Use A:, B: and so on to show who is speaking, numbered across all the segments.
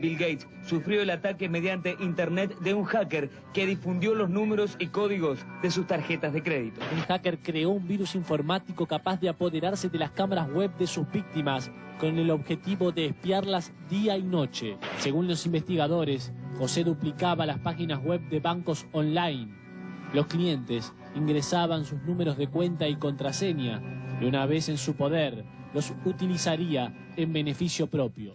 A: Bill Gates sufrió el ataque mediante internet de un hacker que difundió los números y códigos de sus tarjetas de crédito.
B: Un hacker creó un virus informático capaz de apoderarse de las cámaras web de sus víctimas con el objetivo de espiarlas día y noche. Según los investigadores, José duplicaba las páginas web de bancos online. Los clientes ingresaban sus números de cuenta y contraseña y una vez en su poder, los utilizaría en beneficio propio.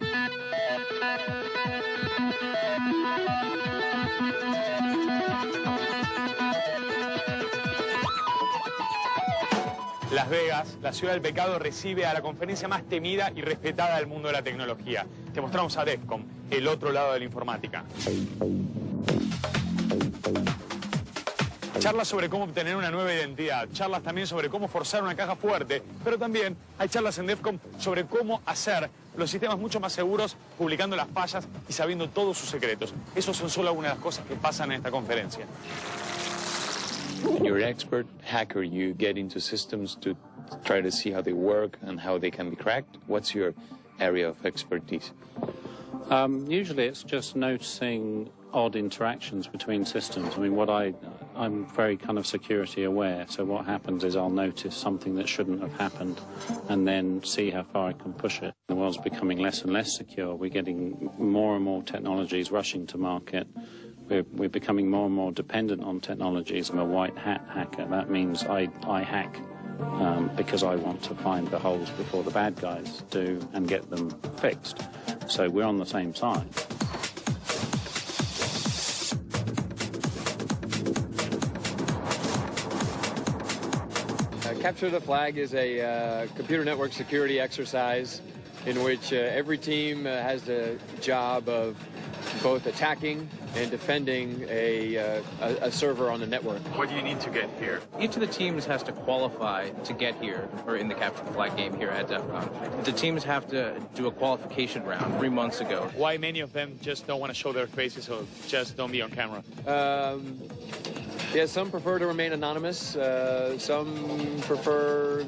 C: Las Vegas, la ciudad del pecado, recibe a la conferencia más temida y respetada del mundo de la tecnología. Te mostramos a Defcon, el otro lado de la informática. Charlas sobre cómo obtener una nueva identidad, charlas también sobre cómo forzar una caja fuerte, pero también hay charlas en Defcon sobre cómo hacer los sistemas mucho más seguros, publicando las fallas y sabiendo todos sus secretos. Esos son solo algunas de las cosas que pasan en esta conferencia.
D: You're an expert hacker. You get into systems to try to see how they work and how they can be cracked. What's your area of expertise?
E: Usually it's just noticing odd interactions between systems. I mean, I'm very kind of security aware, so what happens is I'll notice something that shouldn't have happened and then see how far I can push it. The world's becoming less and less secure. We're getting more and more technologies rushing to market. We're becoming more and more dependent on technologies. I'm a white hat hacker. That means I hack because I want to find the holes before the bad guys do and get them fixed. So we're on the same side.
F: Capture the Flag is a computer network security exercise in which every team has the job of both attacking and defending a server on the network.
C: What do you need to get here?
G: Each of the teams has to qualify to get here, or in the Capture the Flag game here at Defcon. The teams have to do a qualification round 3 months ago.
C: Why many of them just don't want to show their faces or just don't be on camera?
F: Yeah, some prefer to remain anonymous. Some prefer,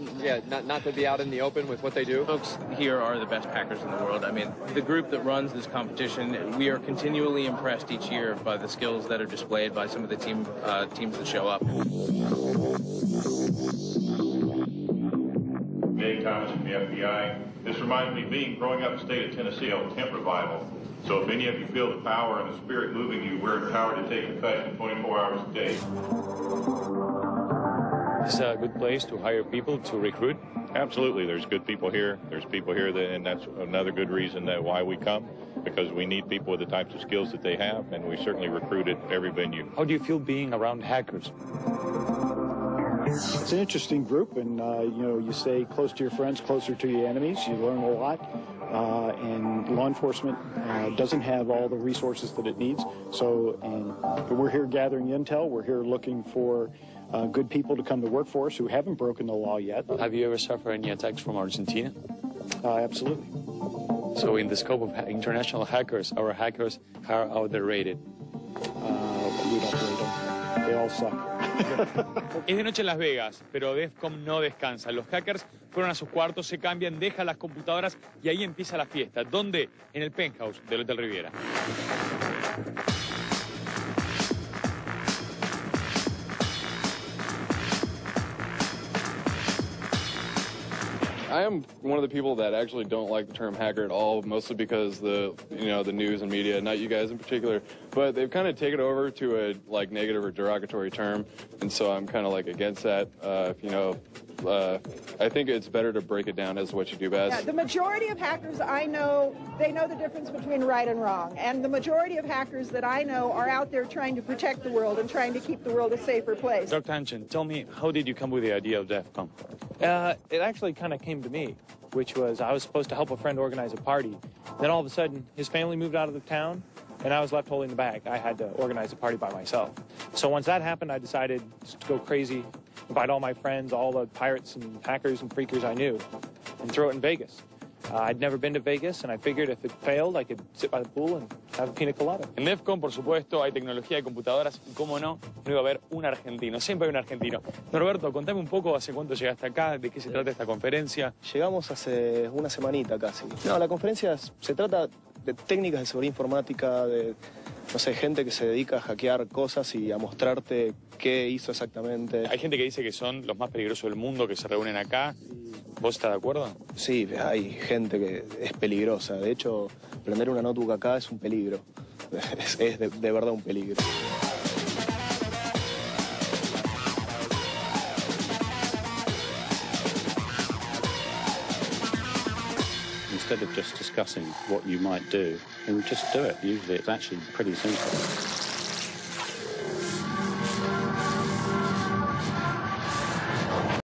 F: not to be out in the open with what they do.
G: Folks here are the best hackers in the world. I mean, the group that runs this competition, we are continually impressed each year by the skills that are displayed by some of the teams that show up.
H: Dave Thomas from the FBI. This reminds me of growing up in the state of Tennessee on tent revival. So if any of you feel the power and the spirit moving you, we're empowered to take confession 24 hours a day.
D: This is a good place to hire people to recruit.
H: Absolutely. There's good people here. There's people here, and that's another good reason why we come, because we need people with the types of skills that they have, and we certainly recruit at every venue.
D: How do you feel being around hackers?
I: It's an interesting group, and you stay close to your friends, closer to your enemies. You learn a lot, and law enforcement doesn't have all the resources that it needs. So we're here gathering intel. We're here looking for good people to come to work for us who haven't broken the law yet.
D: Have you ever suffered any attacks from Argentina?
I: Absolutely.
D: So in the scope of international hackers, our hackers are underrated.
I: We don't rate them. They all suck.
C: Es de noche en Las Vegas, pero Defcon no descansa. Los hackers fueron a sus cuartos, se cambian, dejan las computadoras y ahí empieza la fiesta. ¿Dónde? En el penthouse del Hotel Riviera.
J: I am one of the people that actually don't like the term hacker at all, mostly because the news and media, not you guys in particular, but they've kind of taken over to a negative or derogatory term, and so I'm kind of against that. I think it's better to break it down as what you do best.
K: Yeah, the majority of hackers I know, they know the difference between right and wrong, and the majority of hackers that I know are out there trying to protect the world and trying to keep the world a safer place.
C: Dr. Hanchen, tell me, how did you come with the idea of Defcon?
L: It actually kind of came to me, which was I was supposed to help a friend organize a party. Then all of a sudden, his family moved out of the town, and I was left holding the bag. I had to organize a party by myself. So once that happened, I decided to go crazy, invite all my friends, all the pirates and hackers and freakers I knew, and throw it in Vegas. I'd never been to Vegas, and I figured if it failed, I could sit by the pool and have a pina colada.
C: En Defcon, por supuesto, hay tecnología de computadoras y, cómo no, no iba a haber un argentino. Siempre hay un argentino. Norberto, contame un poco hace cuánto llegaste acá, de qué se trata esta conferencia.
M: Llegamos hace una semanita casi. No, la conferencia se trata de técnicas de seguridad informática, de, no sé, gente que se dedica a hackear cosas y a mostrarte qué hizo exactamente.
C: Hay gente que dice que son los más peligrosos del mundo, que se reúnen acá. ¿Vos estás de acuerdo?
M: Sí, hay gente que es peligrosa. De hecho, prender una notebook acá es un peligro. Es de verdad un peligro.
E: Instead of just discussing what you might do, and just do it. Usually it's actually pretty simple.